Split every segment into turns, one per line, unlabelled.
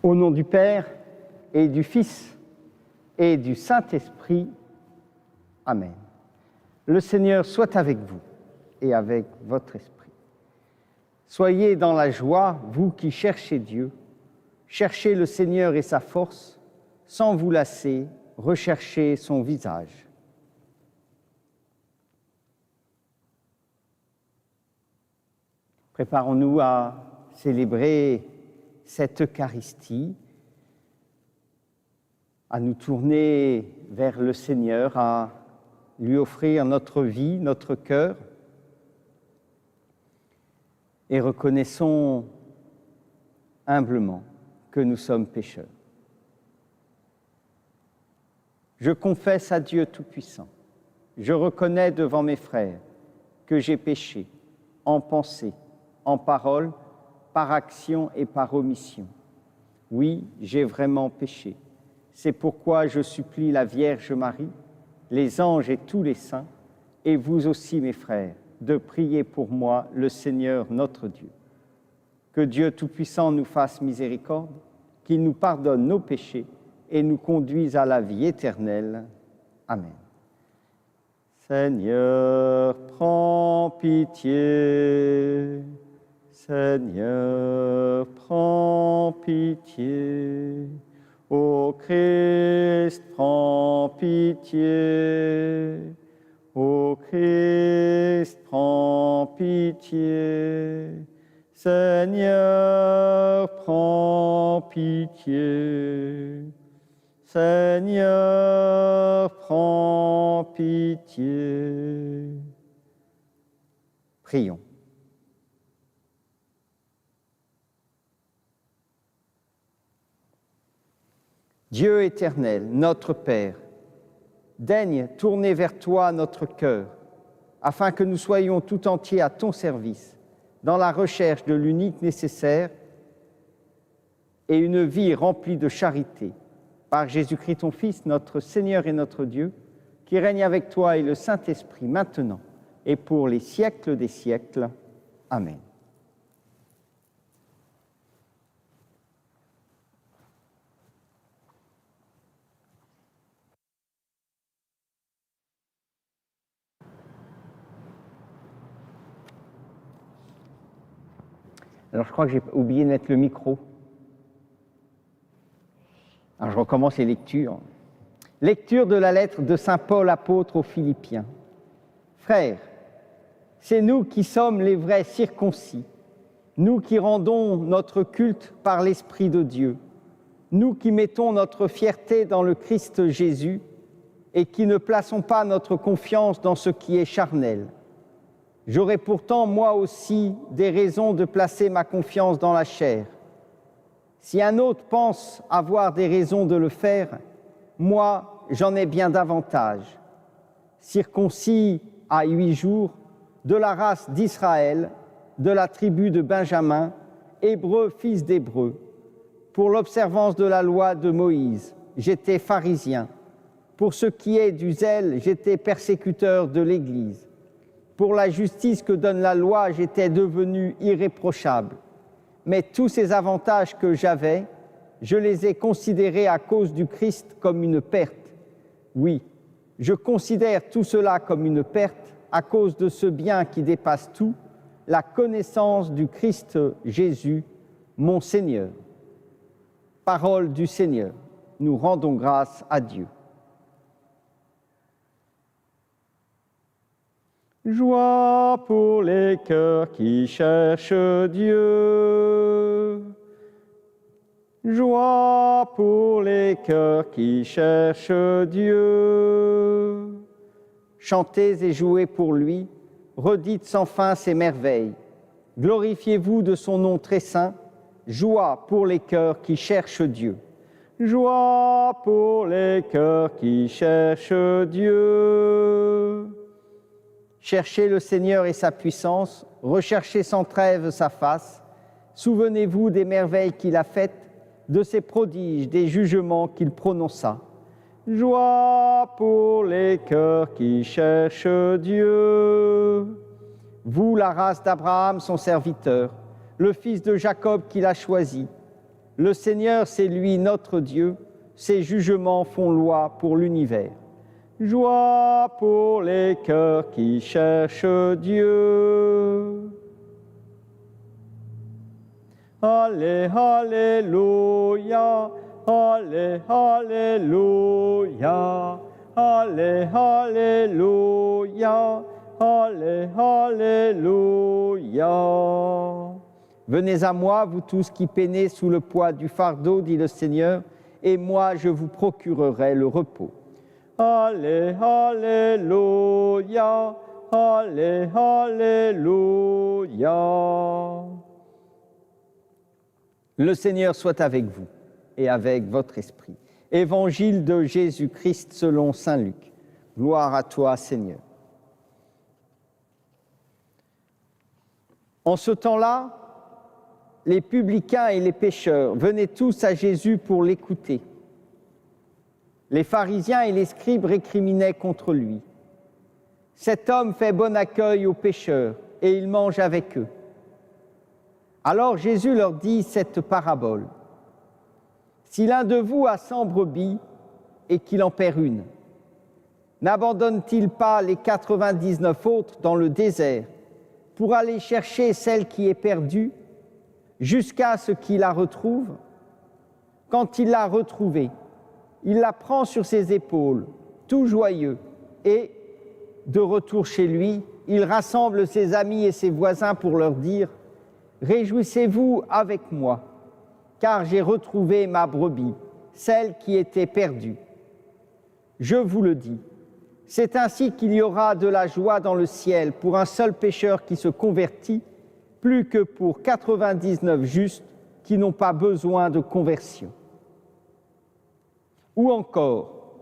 Au nom du Père et du Fils et du Saint-Esprit. Amen. Le Seigneur soit avec vous et avec votre esprit. Soyez dans la joie, vous qui cherchez Dieu. Cherchez le Seigneur et sa force, sans vous lasser, recherchez son visage. Préparons-nous à célébrer cette Eucharistie, à nous tourner vers le Seigneur, à lui offrir notre vie, notre cœur, et reconnaissons humblement que nous sommes pécheurs. Je confesse à Dieu Tout-Puissant, je reconnais devant mes frères que j'ai péché en pensée, en parole, par action et par omission. Oui, j'ai vraiment péché. C'est pourquoi je supplie la Vierge Marie, les anges et tous les saints, et vous aussi mes frères, de prier pour moi le Seigneur notre Dieu. Que Dieu Tout-Puissant nous fasse miséricorde, qu'il nous pardonne nos péchés et nous conduise à la vie éternelle. Amen. Seigneur, prends pitié. Seigneur, prends pitié. Ô Christ, prends pitié. Ô Christ, prends pitié. Seigneur, prends pitié. Seigneur, prends pitié. Prions. Dieu éternel, notre Père, daigne tourner vers toi notre cœur, afin que nous soyons tout entiers à ton service, dans la recherche de l'unique nécessaire et une vie remplie de charité. Par Jésus-Christ, ton Fils, notre Seigneur et notre Dieu, qui règne avec toi et le Saint-Esprit maintenant et pour les siècles des siècles. Amen. Alors, je crois que j'ai oublié de mettre le micro. Alors, je recommence les lectures. Lecture de la lettre de saint Paul apôtre aux Philippiens. Frères, c'est nous qui sommes les vrais circoncis, nous qui rendons notre culte par l'Esprit de Dieu, nous qui mettons notre fierté dans le Christ Jésus et qui ne plaçons pas notre confiance dans ce qui est charnel. J'aurais pourtant, moi aussi, des raisons de placer ma confiance dans la chair. Si un autre pense avoir des raisons de le faire, moi, j'en ai bien davantage. Circoncis à 8 jours, de la race d'Israël, de la tribu de Benjamin, hébreu, fils d'hébreu. Pour l'observance de la loi de Moïse, j'étais pharisien. Pour ce qui est du zèle, j'étais persécuteur de l'Église. Pour la justice que donne la loi, j'étais devenu irréprochable. Mais tous ces avantages que j'avais, je les ai considérés à cause du Christ comme une perte. Oui, je considère tout cela comme une perte à cause de ce bien qui dépasse tout, la connaissance du Christ Jésus, mon Seigneur. Parole du Seigneur, nous rendons grâce à Dieu. Joie pour les cœurs qui cherchent Dieu. Joie pour les cœurs qui cherchent Dieu. Chantez et jouez pour lui, redites sans fin ses merveilles. Glorifiez-vous de son nom très saint. Joie pour les cœurs qui cherchent Dieu. Joie pour les cœurs qui cherchent Dieu. Cherchez le Seigneur et sa puissance, recherchez sans trêve sa face. Souvenez-vous des merveilles qu'il a faites, de ses prodiges, des jugements qu'il prononça. Joie pour les cœurs qui cherchent Dieu. Vous, la race d'Abraham, son serviteur, le fils de Jacob qu'il a choisi. Le Seigneur, c'est lui notre Dieu. Ses jugements font loi pour l'univers. Joie pour les cœurs qui cherchent Dieu. Allez, alléluia, allez, alléluia, allez, alléluia, allez, alléluia. Venez à moi, vous tous qui peinez sous le poids du fardeau, dit le Seigneur, et moi je vous procurerai le repos. Allez, alléluia, allez, alléluia. Le Seigneur soit avec vous et avec votre esprit. Évangile de Jésus-Christ selon saint Luc. Gloire à toi, Seigneur. En ce temps-là, les publicains et les pécheurs venaient tous à Jésus pour l'écouter. Les pharisiens et les scribes récriminaient contre lui. Cet homme fait bon accueil aux pécheurs et il mange avec eux. Alors Jésus leur dit cette parabole. Si l'un de vous a 100 brebis et qu'il en perd une, n'abandonne-t-il pas les 99 autres dans le désert pour aller chercher celle qui est perdue jusqu'à ce qu'il la retrouve? Quand il l'a retrouvée, il la prend sur ses épaules, tout joyeux, et, de retour chez lui, il rassemble ses amis et ses voisins pour leur dire « Réjouissez-vous avec moi, car j'ai retrouvé ma brebis, celle qui était perdue. Je vous le dis, c'est ainsi qu'il y aura de la joie dans le ciel pour un seul pécheur qui se convertit, plus que pour 99 justes qui n'ont pas besoin de conversion. » Ou encore,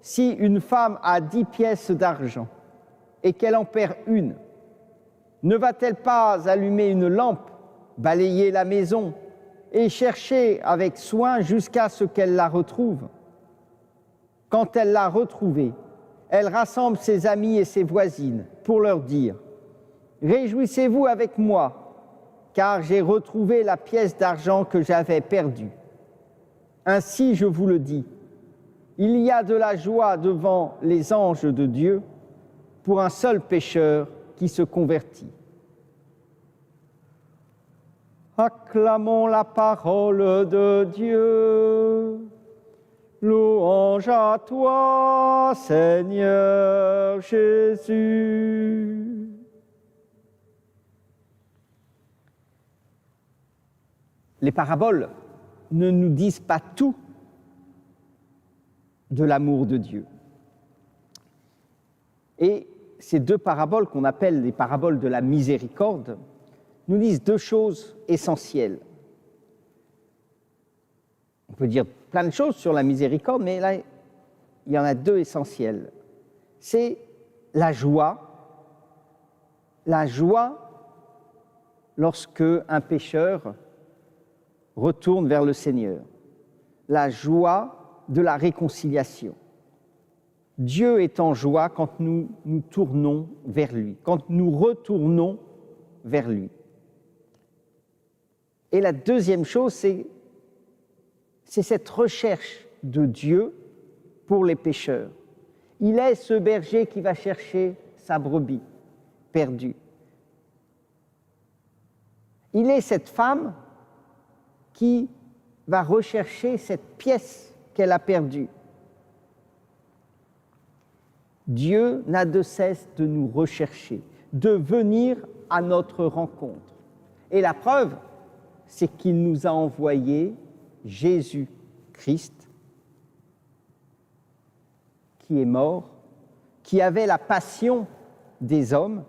si une femme a 10 pièces d'argent et qu'elle en perd une, ne va-t-elle pas allumer une lampe, balayer la maison et chercher avec soin jusqu'à ce qu'elle la retrouve? Quand elle l'a retrouvée, elle rassemble ses amis et ses voisines pour leur dire « Réjouissez-vous avec moi, car j'ai retrouvé la pièce d'argent que j'avais perdue. Ainsi, je vous le dis, il y a de la joie devant les anges de Dieu pour un seul pécheur qui se convertit. » Acclamons la parole de Dieu. Louange à toi, Seigneur Jésus. Les paraboles ne nous disent pas tout de l'amour de Dieu. Et ces deux paraboles qu'on appelle les paraboles de la miséricorde nous disent deux choses essentielles. On peut dire plein de choses sur la miséricorde, mais là, il y en a deux essentielles. C'est la joie lorsque un pécheur retourne vers le Seigneur, la joie de la réconciliation. Dieu est en joie quand nous nous tournons vers lui, quand nous retournons vers lui. Et la deuxième chose, c'est cette recherche de Dieu pour les pécheurs. Il est ce berger qui va chercher sa brebis perdue. Il est cette femme qui va rechercher cette pièce qu'elle a perdue. Dieu n'a de cesse de nous rechercher, de venir à notre rencontre. Et la preuve, c'est qu'il nous a envoyé Jésus-Christ, qui est mort, qui avait la passion des hommes,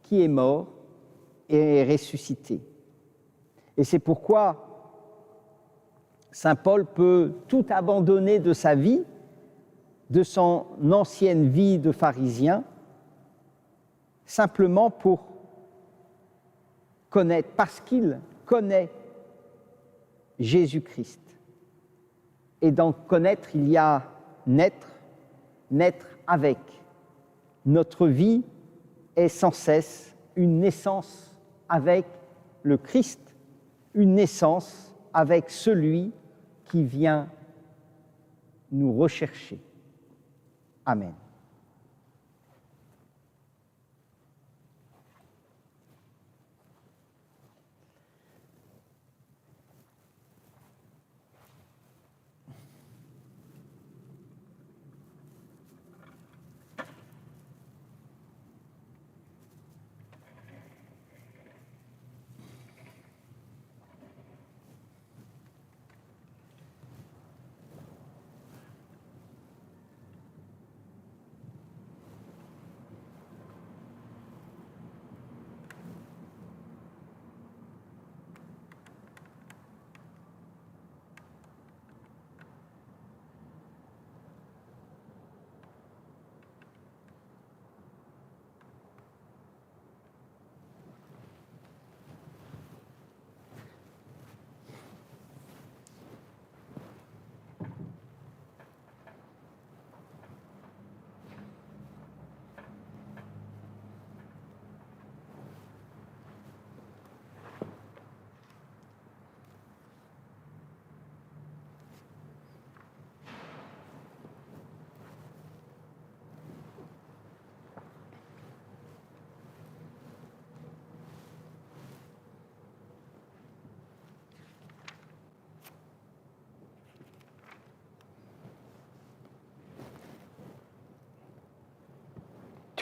qui est mort et est ressuscité. Et c'est pourquoi saint Paul peut tout abandonner de sa vie, de son ancienne vie de pharisien, simplement pour connaître, parce qu'il connaît Jésus-Christ. Et dans connaître, il y a naître avec. Notre vie est sans cesse une naissance avec le Christ, une naissance avec celui qui vient nous rechercher. Amen.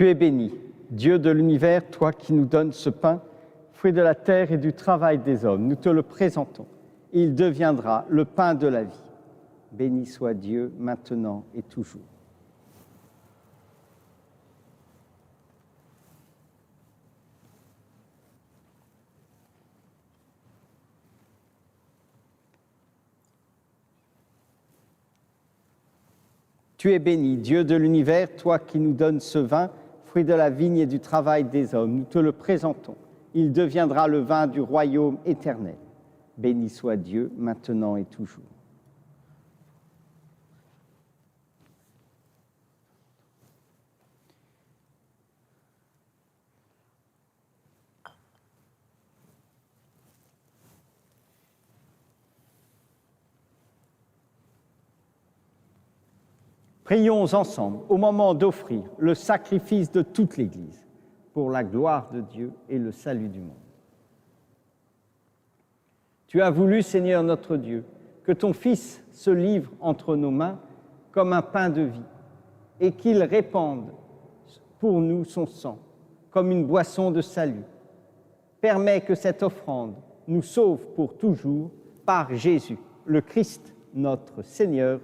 Tu es béni, Dieu de l'univers, toi qui nous donnes ce pain, fruit de la terre et du travail des hommes. Nous te le présentons. Il deviendra le pain de la vie. Béni soit Dieu, maintenant et toujours. Tu es béni, Dieu de l'univers, toi qui nous donnes ce vin, fruit de la vigne et du travail des hommes. Nous te le présentons. Il deviendra le vin du royaume éternel. Béni soit Dieu, maintenant et toujours. Prions ensemble au moment d'offrir le sacrifice de toute l'Église pour la gloire de Dieu et le salut du monde. Tu as voulu, Seigneur notre Dieu, que ton Fils se livre entre nos mains comme un pain de vie et qu'il répande pour nous son sang comme une boisson de salut. Permets que cette offrande nous sauve pour toujours par Jésus, le Christ, notre Seigneur.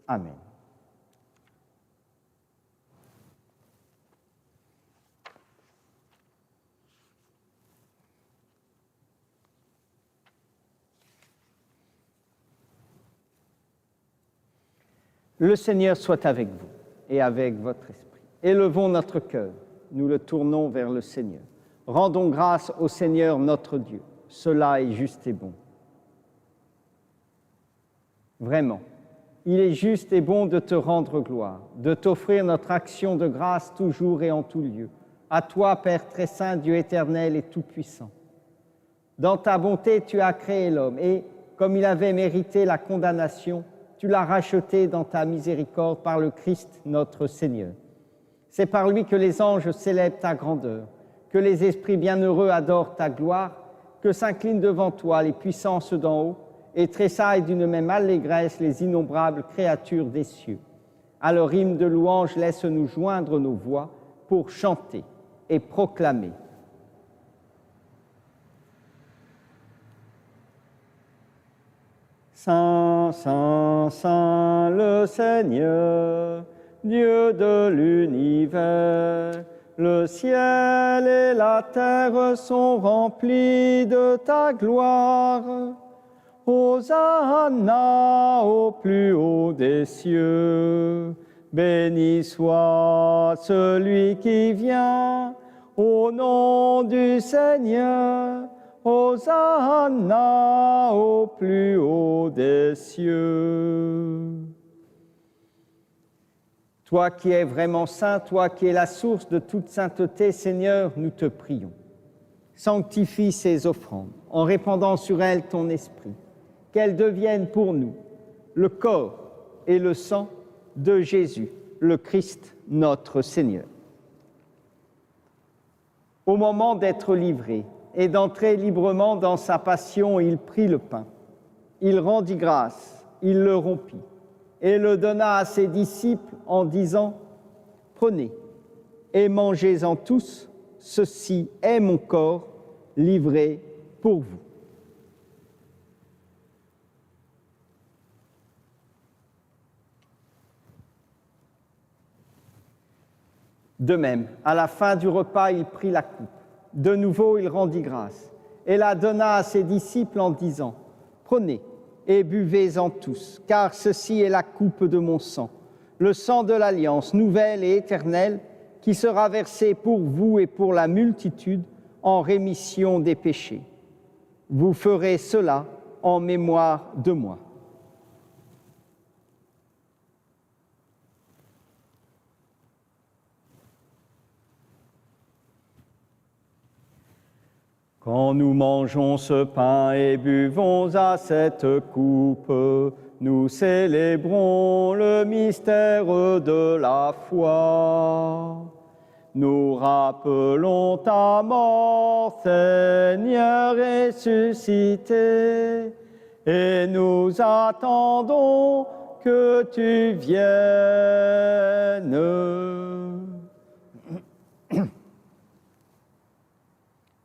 Amen. Le Seigneur soit avec vous et avec votre esprit. Élevons notre cœur, nous le tournons vers le Seigneur. Rendons grâce au Seigneur notre Dieu. Cela est juste et bon. Vraiment, il est juste et bon de te rendre gloire, de t'offrir notre action de grâce toujours et en tout lieu. À toi, Père très saint, Dieu éternel et tout-puissant. Dans ta bonté, tu as créé l'homme et, comme il avait mérité la condamnation, tu l'as racheté dans ta miséricorde par le Christ notre Seigneur. C'est par lui que les anges célèbrent ta grandeur, que les esprits bienheureux adorent ta gloire, que s'inclinent devant toi les puissances d'en haut et tressaillent d'une même allégresse les innombrables créatures des cieux. À leur hymne de louange, laisse-nous joindre nos voix pour chanter et proclamer. Saint, Saint, Saint, le Seigneur, Dieu de l'univers, le ciel et la terre sont remplis de ta gloire. Hosanna au plus haut des cieux, béni soit celui qui vient au nom du Seigneur. Hosanna au plus haut des cieux. Toi qui es vraiment saint, toi qui es la source de toute sainteté, Seigneur, nous te prions. Sanctifie ces offrandes en répandant sur elles ton esprit, qu'elles deviennent pour nous le corps et le sang de Jésus, le Christ, notre Seigneur. Au moment d'être livré et d'entrer librement dans sa passion, il prit le pain. Il rendit grâce, il le rompit et le donna à ses disciples en disant « Prenez et mangez-en tous, ceci est mon corps livré pour vous. » De même, à la fin du repas, il prit la coupe. De nouveau, il rendit grâce et la donna à ses disciples en disant « Prenez et buvez-en tous, car ceci est la coupe de mon sang, le sang de l'alliance nouvelle et éternelle, qui sera versé pour vous et pour la multitude en rémission des péchés. Vous ferez cela en mémoire de moi. » Quand nous mangeons ce pain et buvons à cette coupe, nous célébrons le mystère de la foi. Nous rappelons ta mort, Seigneur ressuscité, et nous attendons que tu viennes.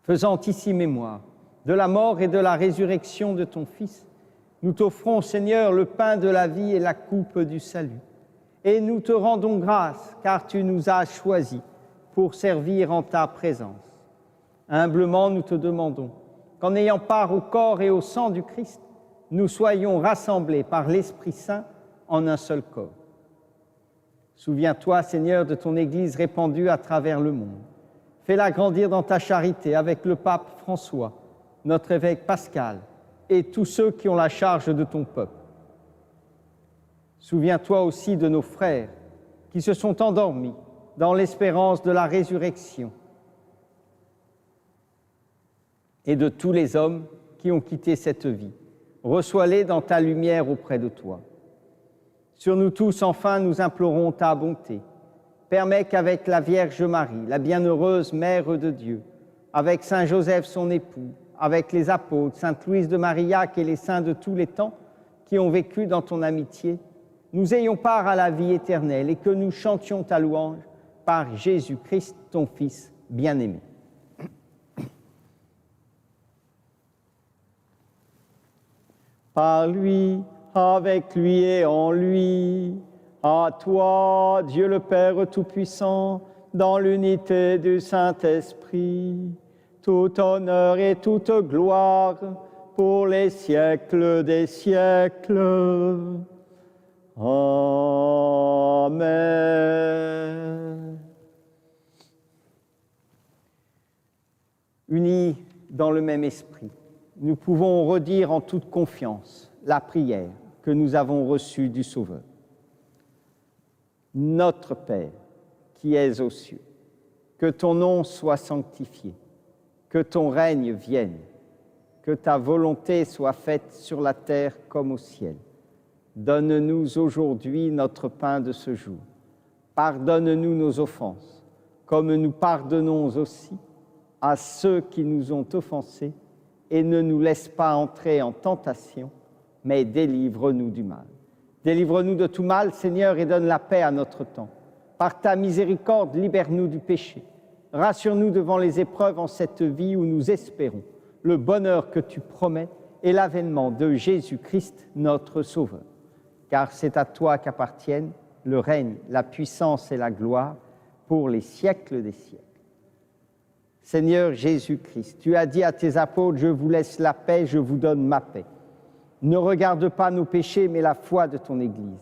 Faisant ici mémoire de la mort et de la résurrection de ton Fils, nous t'offrons, Seigneur, le pain de la vie et la coupe du salut. Et nous te rendons grâce, car tu nous as choisis pour servir en ta présence. Humblement, nous te demandons qu'en ayant part au corps et au sang du Christ, nous soyons rassemblés par l'Esprit Saint en un seul corps. Souviens-toi, Seigneur, de ton Église répandue à travers le monde. Fais-la grandir dans ta charité avec le pape François, notre évêque Pascal et tous ceux qui ont la charge de ton peuple. Souviens-toi aussi de nos frères qui se sont endormis dans l'espérance de la résurrection et de tous les hommes qui ont quitté cette vie. Reçois-les dans ta lumière auprès de toi. Sur nous tous, enfin, nous implorons ta bonté. Permets qu'avec la Vierge Marie, la bienheureuse Mère de Dieu, avec Saint Joseph son époux, avec les apôtres, Sainte Louise de Marillac et les saints de tous les temps qui ont vécu dans ton amitié, nous ayons part à la vie éternelle et que nous chantions ta louange par Jésus-Christ, ton Fils bien-aimé. Par lui, avec lui et en lui, à toi, Dieu le Père Tout-Puissant, dans l'unité du Saint-Esprit, tout honneur et toute gloire pour les siècles des siècles. Amen. Unis dans le même esprit, nous pouvons redire en toute confiance la prière que nous avons reçue du Sauveur. Notre Père, qui es aux cieux, que ton nom soit sanctifié, que ton règne vienne, que ta volonté soit faite sur la terre comme au ciel. Donne-nous aujourd'hui notre pain de ce jour. Pardonne-nous nos offenses, comme nous pardonnons aussi à ceux qui nous ont offensés, et ne nous laisse pas entrer en tentation, mais délivre-nous du mal. Délivre-nous de tout mal, Seigneur, et donne la paix à notre temps. Par ta miséricorde, libère-nous du péché. Rassure-nous devant les épreuves en cette vie où nous espérons le bonheur que tu promets et l'avènement de Jésus-Christ, notre Sauveur. Car c'est à toi qu'appartiennent le règne, la puissance et la gloire pour les siècles des siècles. Seigneur Jésus-Christ, tu as dit à tes apôtres, je vous laisse la paix, je vous donne ma paix. Ne regarde pas nos péchés, mais la foi de ton Église.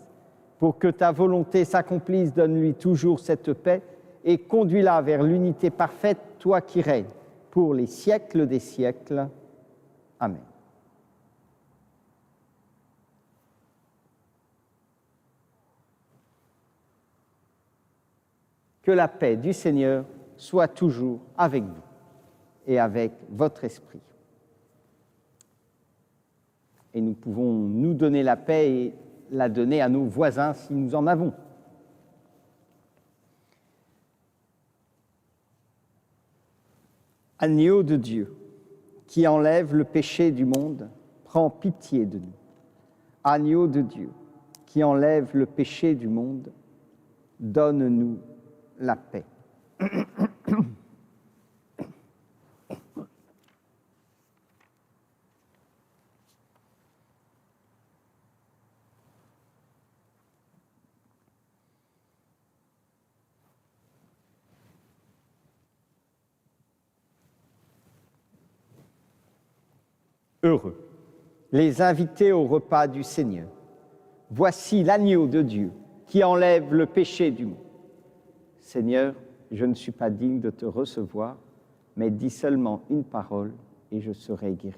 Pour que ta volonté s'accomplisse, donne-lui toujours cette paix et conduis-la vers l'unité parfaite, toi qui règnes pour les siècles des siècles. Amen. Que la paix du Seigneur soit toujours avec vous. et avec votre esprit. Et nous pouvons nous donner la paix et la donner à nos voisins si nous en avons. Agneau de Dieu, qui enlève le péché du monde, prends pitié de nous. Agneau de Dieu, qui enlève le péché du monde, donne-nous la paix. Heureux les invités au repas du Seigneur. Voici l'agneau de Dieu qui enlève le péché du monde. Seigneur, je ne suis pas digne de te recevoir, mais dis seulement une parole et je serai guéri.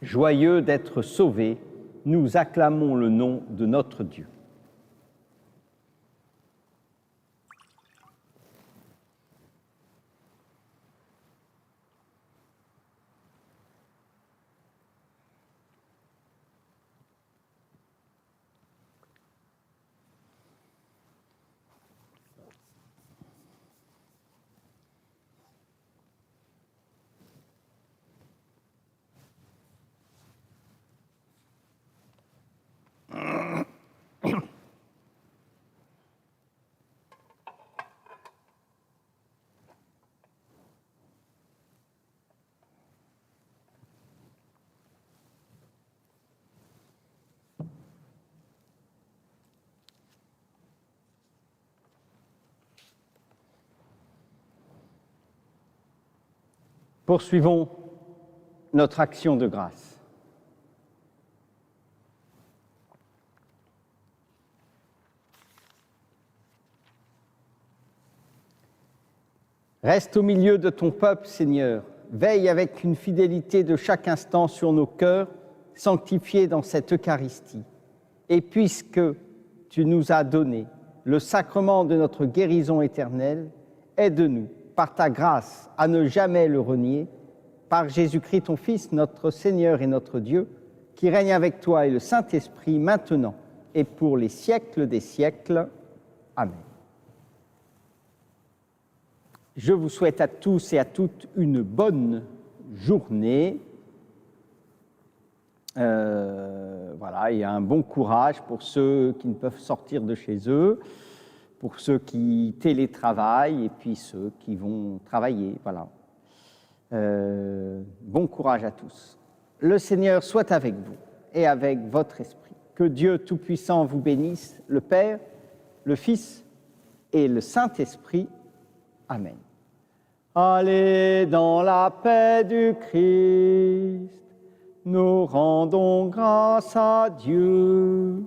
Joyeux d'être sauvés, nous acclamons le nom de notre Dieu. Poursuivons notre action de grâce. Reste au milieu de ton peuple, Seigneur. Veille avec une fidélité de chaque instant sur nos cœurs, sanctifiés dans cette Eucharistie. Et puisque tu nous as donné le sacrement de notre guérison éternelle, aide-nous, par ta grâce, à ne jamais le renier, par Jésus-Christ, ton Fils, notre Seigneur et notre Dieu, qui règne avec toi et le Saint-Esprit, maintenant et pour les siècles des siècles. Amen. Je vous souhaite à tous et à toutes une bonne journée. Voilà, et un bon courage pour ceux qui ne peuvent sortir de chez eux, pour ceux qui télétravaillent et puis ceux qui vont travailler. Voilà. Bon courage à tous. Le Seigneur soit avec vous et avec votre esprit. Que Dieu Tout-Puissant vous bénisse, le Père, le Fils et le Saint-Esprit. Amen. Allez dans la paix du Christ, nous rendons grâce à Dieu.